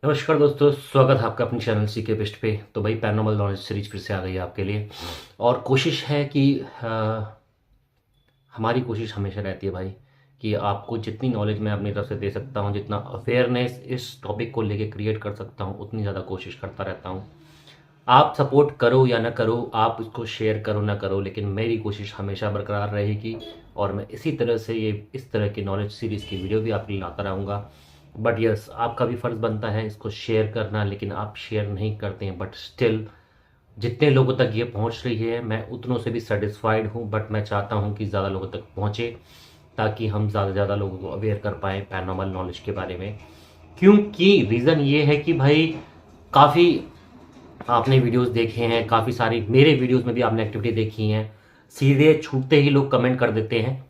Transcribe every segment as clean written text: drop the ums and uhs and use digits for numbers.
नमस्कार दोस्तों, स्वागत है आपका अपने चैनल सी के बेस्ट पे। तो भाई पैरानॉर्मल नॉलेज सीरीज फिर से आ गई है आपके लिए। और कोशिश है कि हमारी कोशिश हमेशा रहती है भाई कि आपको जितनी नॉलेज मैं अपनी तरफ से दे सकता हूँ, जितना अवेयरनेस इस टॉपिक को लेके क्रिएट कर सकता हूँ, उतनी ज़्यादा कोशिश करता रहता हूँ। आप सपोर्ट करो या ना करो, आप इसको शेयर करो ना करो, लेकिन मेरी कोशिश हमेशा बरकरार रहेगी और मैं इसी तरह से ये इस तरह की नॉलेज सीरीज़ की वीडियो भी आपके लिए लाता रहूँगा। बट यस, आपका भी फ़र्ज़ बनता है इसको शेयर करना, लेकिन आप शेयर नहीं करते हैं। बट स्टिल जितने लोगों तक ये पहुंच रही है मैं उतनों से भी सेटिस्फाइड हूँ। बट मैं चाहता हूँ कि ज़्यादा लोगों तक पहुँचे ताकि हम ज़्यादा से ज़्यादा लोगों को अवेयर कर पाएँ पैरानॉर्मल नॉलेज के बारे में। क्योंकि रीज़न ये है कि भाई काफ़ी आपने वीडियोस देखे हैं, काफ़ी सारी मेरे वीडियोस में भी आपने एक्टिविटी देखी हैं। सीधे छूटते ही लोग कमेंट कर देते हैं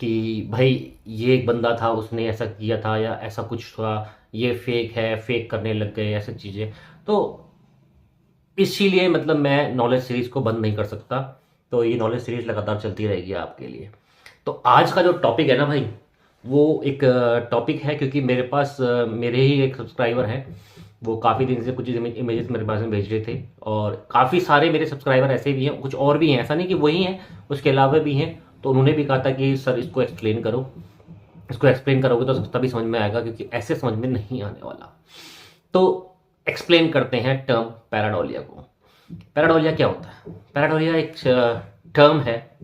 कि भाई ये एक बंदा था, उसने ऐसा किया था या ऐसा कुछ था, ये फेक है, फेक करने लग गए, ऐसी चीज़ें। तो इसीलिए मतलब मैं नॉलेज सीरीज़ को बंद नहीं कर सकता। तो ये नॉलेज सीरीज़ लगातार चलती रहेगी आपके लिए। तो आज का जो टॉपिक है ना भाई, वो एक टॉपिक है क्योंकि मेरे पास मेरे ही एक सब्सक्राइबर हैं। वो काफ़ी दिन से कुछ इमेजेस मेरे पास में भेज रहे थे और काफ़ी सारे मेरे सब्सक्राइबर ऐसे भी हैं, कुछ और भी हैं, ऐसा नहीं कि वही हैं, उसके अलावा भी हैं। तो उन्होंने भी कहा था कि सर इसको एक्सप्लेन करो, इसको एक्सप्लेन करोगे तो तभी समझ में आएगा, क्योंकि ऐसे समझ में नहीं आने वाला। तो एक्सप्लेन करते हैं टर्म पैराडोलिया को। पैराडोलिया क्या होता है? पैराडोलिया एक टर्म है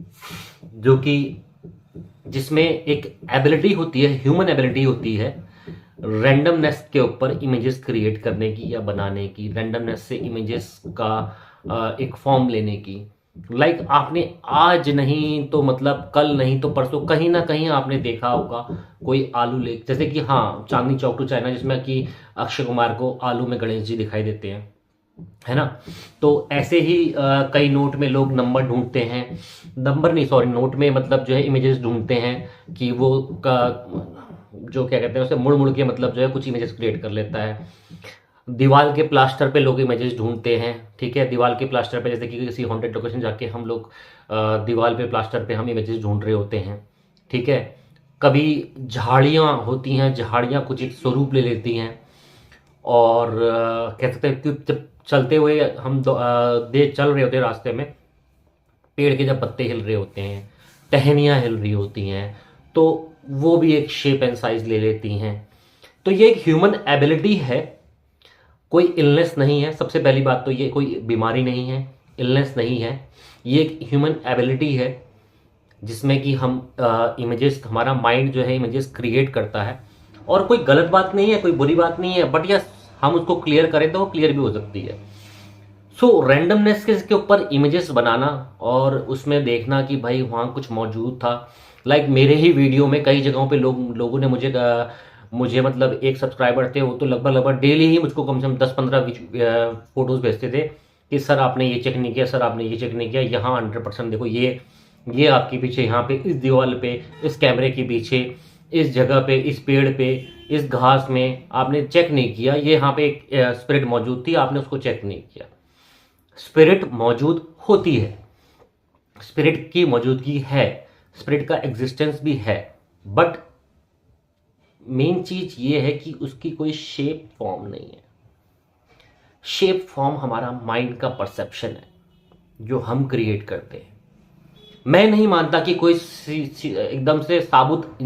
जो कि जिसमें एक एबिलिटी होती है, ह्यूमन एबिलिटी होती है रैंडमनेस के ऊपर इमेजेस क्रिएट करने की या बनाने की, रैंडमनेस से इमेजेस का एक फॉर्म लेने की। लाइक आपने आज नहीं तो मतलब कल नहीं तो परसों कहीं ना कहीं आपने देखा होगा कोई आलू ले, जैसे कि हाँ चांदनी चौक टू चाइना, जिसमें कि अक्षय कुमार को आलू में गणेश जी दिखाई देते हैं, है ना। तो ऐसे ही कई नोट में लोग नंबर ढूंढते हैं, नंबर नहीं सॉरी, नोट में मतलब जो है इमेजेस ढूंढते हैं कि वो जो क्या कहते हैं उसे मुड़ मुड़ के मतलब जो है कुछ इमेजेस क्रिएट कर लेता है। दीवार के प्लास्टर पे लोग इमेजेस ढूंढते हैं, ठीक है। दीवार के प्लास्टर पे जैसे कि किसी हॉन्टेड लोकेशन जाके हम लोग दीवार पे प्लास्टर पे हम इमेजेस ढूंढ रहे होते हैं, ठीक है। कभी झाड़ियाँ होती हैं, झाड़ियाँ कुछ एक स्वरूप ले लेती हैं और कह सकते हैं कि जब चलते हुए हम चल रहे होते हैं रास्ते में, पेड़ के जब पत्ते हिल रहे होते हैं, टहनियाँ हिल रही होती हैं, तो वो भी एक शेप एंड साइज ले लेती हैं। तो ये एक ह्यूमन एबिलिटी है, कोई इलनेस नहीं है। सबसे पहली बात तो ये कोई बीमारी नहीं है, इलनेस नहीं है, ये एक ह्यूमन एबिलिटी है जिसमें कि हम इमेजेस, हमारा माइंड जो है इमेजेस क्रिएट करता है। और कोई गलत बात नहीं है, कोई बुरी बात नहीं है, बट यस हम उसको क्लियर करें तो वो क्लियर भी हो सकती है। सो रैंडमनेस के ऊपर इमेजेस बनाना और उसमें देखना कि भाई वहाँ कुछ मौजूद था। लाइक मेरे ही वीडियो में कई जगहों पे लोगों ने मुझे मतलब एक सब्सक्राइबर थे, वो तो लगभग डेली ही मुझको कम से कम 10-15 फोटोज़ भेजते थे कि सर आपने ये चेक नहीं किया, सर आपने ये चेक नहीं किया, यहाँ 100% देखो, ये आपके पीछे, यहाँ पे इस दीवार पे, इस कैमरे के पीछे, इस जगह पे, इस पेड़ पे, इस घास में आपने चेक नहीं किया, ये यहाँ पे एक स्पिरिट मौजूद थी, आपने उसको चेक नहीं किया। स्पिरिट मौजूद होती है, स्पिरिट की मौजूदगी है, स्पिरिट का एग्जिस्टेंस भी है, बट मेन चीज ये है कि उसकी कोई शेप फॉर्म नहीं है। शेप फॉर्म हमारा माइंड का परसेप्शन है जो हम क्रिएट करते हैं। मैं नहीं मानता कि कोई एकदम से साबुत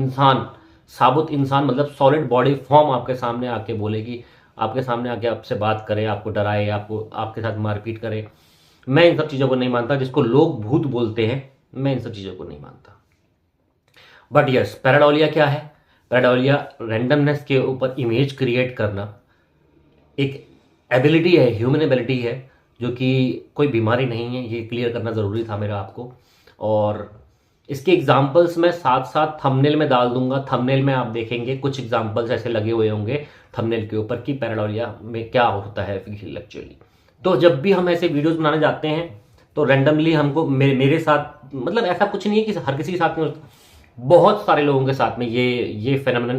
इंसान मतलब सॉलिड बॉडी फॉर्म आपके सामने आके बोलेगी, आपके सामने आके आपसे बात करे, आपको डराए, आपको आपके साथ मारपीट करे। मैं इन सब चीज़ों को नहीं मानता, जिसको लोग भूत बोलते हैं, मैं इन सब चीज़ों को नहीं मानता। बट यस, पैराडोलिया क्या है? पैराडोलिया रैंडमनेस के ऊपर इमेज क्रिएट करना एक एबिलिटी है, ह्यूमन एबिलिटी है, जो कि कोई बीमारी नहीं है। ये क्लियर करना ज़रूरी था मेरा आपको। और इसके एग्जाम्पल्स मैं साथ साथ थंबनेल में डाल दूंगा। थंबनेल में आप देखेंगे कुछ एग्जाम्पल्स ऐसे लगे हुए होंगे थंबनेल के ऊपर कि पैराडोलिया में क्या होता है एक्चुअली। तो जब भी हम ऐसे वीडियोस बनाने जाते हैं तो रैंडमली हमको मेरे साथ मतलब ऐसा कुछ नहीं है कि हर किसी के साथ में, बहुत सारे लोगों के साथ में ये फेनोमेनन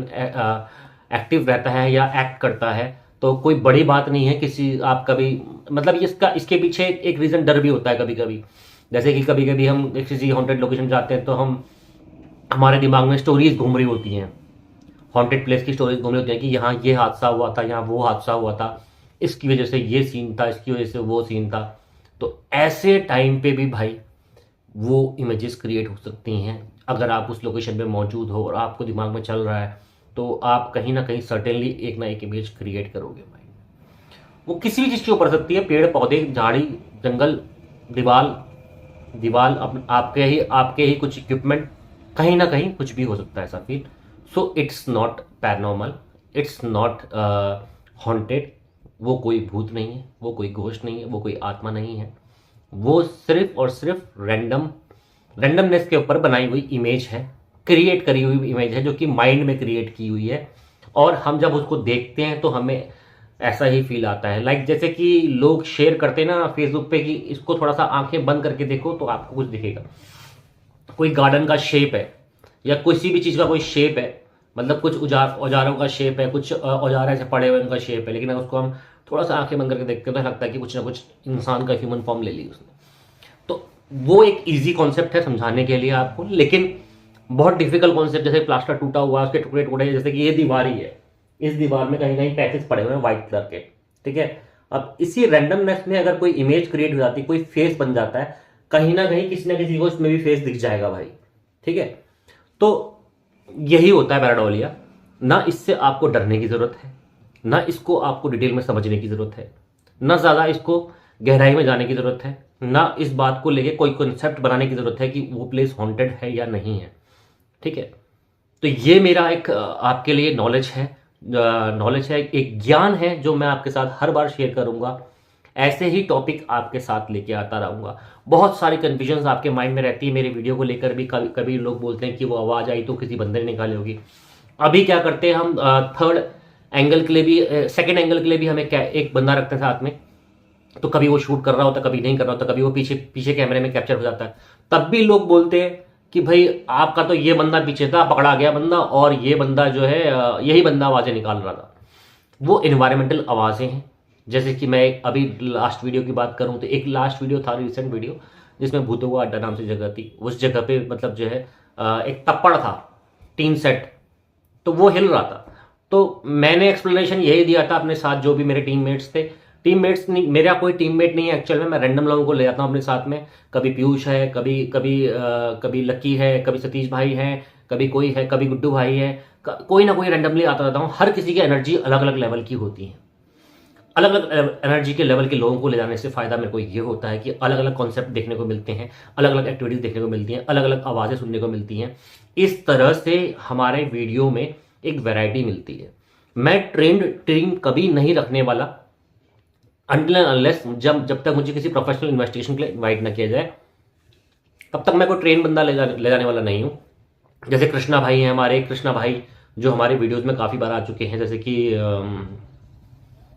एक्टिव रहता है या एक्ट करता है। तो कोई बड़ी बात नहीं है किसी आप कभी मतलब इसके पीछे एक रीज़न डर भी होता है कभी कभी। जैसे कि कभी कभी हम किसी हॉन्टेड लोकेशन जाते हैं तो हमारे दिमाग में स्टोरीज घूम रही होती हैं, हॉन्टेड प्लेस की स्टोरीज घूम रही होती हैं कि यहाँ ये हादसा हुआ था, यहाँ वो हादसा हुआ था, इसकी वजह से ये सीन था, इसकी वजह से वो सीन था। तो ऐसे टाइम पे भी भाई वो इमेजेस क्रिएट हो सकती हैं। अगर आप उस लोकेशन पे मौजूद हो और आपको दिमाग में चल रहा है तो आप कहीं ना कहीं सर्टेनली एक ना एक इमेज क्रिएट करोगे माइंड में। वो किसी भी चीज़ की ऊपर सकती है, पेड़ पौधे, झाड़ी, जंगल, दीवार दीवार, आपके ही कुछ इक्विपमेंट, कहीं ना कहीं कुछ भी हो सकता है ऐसा feel. So it's not paranormal, it's not haunted. वो कोई भूत नहीं है, वो कोई घोस्ट नहीं है, वो कोई आत्मा नहीं है। वो सिर्फ और सिर्फ रैंडमनेस के ऊपर बनाई हुई इमेज है, क्रिएट करी हुई इमेज है, जो कि माइंड में क्रिएट की हुई है। और हम जब उसको देखते हैं तो हमें ऐसा ही फील आता है। लाइक जैसे कि लोग शेयर करते हैं ना फेसबुक पे कि इसको थोड़ा सा आंखें बंद करके देखो तो आपको कुछ दिखेगा। कोई गार्डन का शेप है या किसी भी चीज़ का कोई शेप है, मतलब कुछ औजारों का शेप है, कुछ औजार ऐसे पड़े हुए उनका शेप है, लेकिन अगर उसको हम थोड़ा सा आंखें बंद करके देखते हैं तो लगता है कि कुछ ना कुछ इंसान का ह्यूमन फॉर्म ले ली उसने। तो वो एक इजी कॉन्सेप्ट है समझाने के लिए आपको, लेकिन बहुत डिफिकल्ट कॉन्सेप्ट, जैसे प्लास्टर टूटा हुआ, उसके टुकड़े टुकड़े, जैसे कि ये दीवार ही है, इस दीवार में कहीं कहीं पैचेस पड़े हुए हैं व्हाइट कलर के, ठीक है। अब इसी रैंडमनेस में अगर कोई इमेज क्रिएट हो जाती है, कोई फेस बन जाता है, कहीं ना कहीं किसी ना किसी को इसमें भी फेस दिख जाएगा भाई, ठीक है। तो यही होता है पैराडोलिया। ना इससे आपको डरने की जरूरत है, ना इसको आपको डिटेल में समझने की जरूरत है, ना ज्यादा इसको गहराई में जाने की जरूरत है, ना इस बात को लेके कोई कॉन्सेप्ट बनाने की जरूरत है कि वो प्लेस हॉन्टेड है या नहीं है, ठीक है। तो ये मेरा एक आपके लिए नॉलेज है, एक ज्ञान है जो मैं आपके साथ हर बार शेयर करूंगा। ऐसे ही टॉपिक आपके साथ लेके आता रहूंगा। बहुत सारी कन्फ्यूजन्स आपके माइंड में रहती है मेरे वीडियो को लेकर भी। कभी कभी लोग बोलते हैं कि वो आवाज़ आई तो किसी बंदे ने निकाली होगी। अभी क्या करते हैं हम, थर्ड एंगल के लिए भी, सेकेंड एंगल के लिए भी हमें एक बंदा रखते हैं साथ में। तो कभी वो शूट कर रहा होता, कभी नहीं कर रहा होता, कभी वो पीछे पीछे कैमरे में कैप्चर हो जाता है। तब भी लोग बोलते हैं कि भाई आपका तो ये बंदा पीछे था, पकड़ा गया बंदा, और ये बंदा जो है यही बंदा आवाज़ें निकाल रहा था। वो एनवायरमेंटल आवाज़ें हैं। जैसे कि मैं अभी लास्ट वीडियो की बात करूं तो एक लास्ट वीडियो था, रिसेंट वीडियो, जिसमें भूतों का अड्डा नाम से जगह थी। उस जगह पे मतलब जो है एक तप्पड़ था, टीन सेट, तो वो हिल रहा था। तो मैंने एक्सप्लेनेशन यही दिया था अपने साथ जो भी मेरे टीममेट्स थे। टीममेट्स नहीं, मेरा कोई टीममेट नहीं है एक्चुअल में, मैं रैंडम लोगों को ले जाता हूँ अपने साथ में। कभी पीयूष है, कभी लक्की है, कभी सतीश भाई है, कभी कोई है, कभी गुड्डू भाई है, कोई ना कोई रैंडमली आता रहता हूँ। हर किसी की एनर्जी अलग अलग लेवल की होती है। अलग अलग एनर्जी के लेवल के लोगों को ले जाने से फायदा मेरे को ये होता है कि अलग अलग कॉन्सेप्ट देखने को मिलते हैं, अलग अलग एक्टिविटीज देखने को मिलती हैं, अलग अलग आवाज़ें सुनने को मिलती हैं। इस तरह से हमारे वीडियो में एक वैरायटी मिलती है। मैं ट्रेंड टीम कभी नहीं रखने वाला अनटिल अनलेस जब तक मुझे किसी प्रोफेशनल इन्वेस्टिगेशन के लिए इन्वाइट ना किया जाए, तब तक मैं कोई ट्रेन बंदा ले जाने वाला नहीं हूँ। जैसे कृष्णा भाई हैं हमारे, कृष्णा भाई जो हमारे वीडियोज़ में काफ़ी बार आ चुके हैं, जैसे कि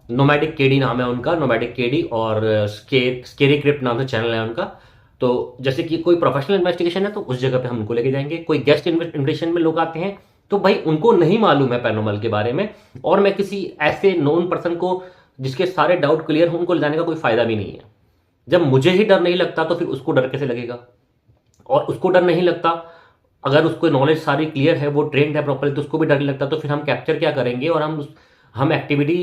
नोमैडिक केडी नाम है उनका, नोमैडिक केडी, और स्केरी क्रिप्ट नाम से चैनल है उनका। तो जैसे कि कोई प्रोफेशनल इन्वेस्टिगेशन है तो उस जगह पे हम उनको लेके जाएंगे। कोई गेस्ट इन्विटेशन में लोग आते हैं तो भाई उनको नहीं मालूम है पैरानॉर्मल के बारे में, और मैं किसी ऐसे नोन पर्सन को जिसके सारे डाउट क्लियर हो उनको ले जाने का कोई फायदा भी नहीं है। जब मुझे ही डर नहीं लगता तो फिर उसको डर कैसे लगेगा? और उसको डर नहीं लगता, अगर उसको नॉलेज सारी क्लियर है, वो ट्रेंड है प्रॉपर्ली, तो उसको भी डर नहीं लगता, तो फिर हम कैप्चर क्या करेंगे और हम एक्टिविटी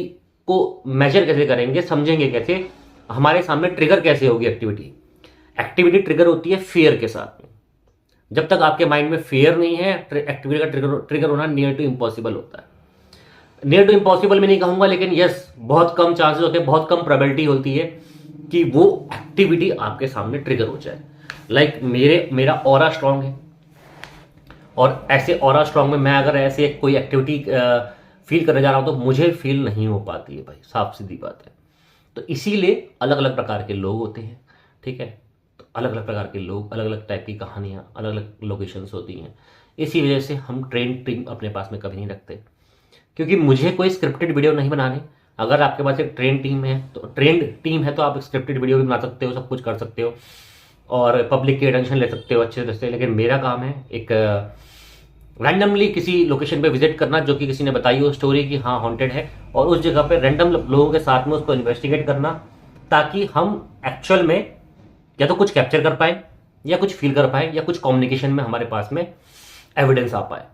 को मेजर कैसे करेंगे, समझेंगे कैसे, हमारे सामने ट्रिगर कैसे होगी एक्टिविटी ट्रिगर होती है फियर के साथ में। जब तक आपके माइंड में फियर नहीं है, एक्टिविटी का ट्रिगर होना नियर टू इम्पॉसिबल होता है। नियर टू इम्पॉसिबल में नहीं कहूंगा, लेकिन यस, बहुत कम चांसेस होते हैं, बहुत कम प्रोबेबिलिटी होती है कि वो एक्टिविटी आपके सामने ट्रिगर हो जाए। लाइक मेरा ऑरा स्ट्रांग है, और ऐसे ऑरा स्ट्रांग में मैं अगर ऐसे कोई एक्टिविटी फील करने जा रहा हूं तो मुझे फील नहीं हो पाती है भाई, साफ सीधी बात है। तो इसीलिए अलग अलग प्रकार के लोग होते हैं, ठीक है। तो अलग अलग प्रकार के लोग, अलग अलग टाइप की कहानियां, अलग अलग लोकेशंस होती हैं। इसी वजह से हम ट्रेंड टीम अपने पास में कभी नहीं रखते, क्योंकि मुझे कोई स्क्रिप्टेड वीडियो नहीं बनाने। अगर आपके पास एक ट्रेंड टीम है तो आप स्क्रिप्टेड वीडियो भी बना सकते हो, सब कुछ कर सकते हो, और पब्लिक की अटेंशन ले सकते हो अच्छे तरह से। लेकिन मेरा काम है एक रैंडमली किसी लोकेशन पे विजिट करना जो कि किसी ने बताई हो स्टोरी कि हाँ हॉन्टेड है, और उस जगह पे रैंडम लोगों के साथ में उसको इन्वेस्टिगेट करना, ताकि हम एक्चुअल में या तो कुछ कैप्चर कर पाए, या कुछ फील कर पाए, या कुछ कम्युनिकेशन में हमारे पास में एविडेंस आ पाए।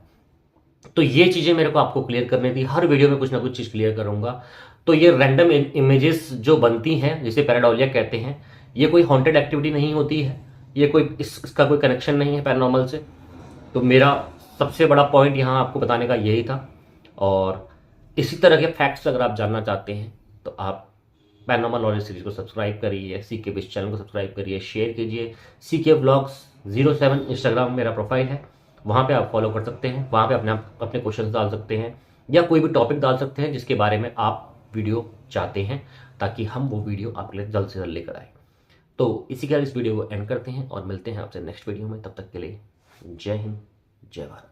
तो ये चीज़ें मेरे को आपको क्लियर करनी थी। हर वीडियो में कुछ ना कुछ चीज़ क्लियर करूंगा। तो ये रैंडम इमेजेस जो बनती हैं, जिसे पैराडोलिया कहते हैं, ये कोई हॉन्टेड एक्टिविटी नहीं होती है। ये कोई इसका कोई कनेक्शन नहीं है पैरानॉर्मल से। तो मेरा सबसे बड़ा पॉइंट यहाँ आपको बताने का यही था। और इसी तरह के फैक्ट्स अगर आप जानना चाहते हैं तो आप पैरानॉर्मल नॉलेज सीरीज को सब्सक्राइब करिए, सीके बिज चैनल को सब्सक्राइब करिए, शेयर कीजिए। सीके व्लॉग्स 07 इंस्टाग्राम मेरा प्रोफाइल है, वहाँ पे आप फॉलो कर सकते हैं। वहाँ पे अपने क्वेश्चंस डाल सकते हैं या कोई भी टॉपिक डाल सकते हैं जिसके बारे में आप वीडियो चाहते हैं, ताकि हम वो वीडियो आपके लिए जल्द से जल्द लेकर आए। तो इसी के साथ इस वीडियो को एंड करते हैं और मिलते हैं आपसे नेक्स्ट वीडियो में। तब तक के लिए जय हिंद, जय भारत।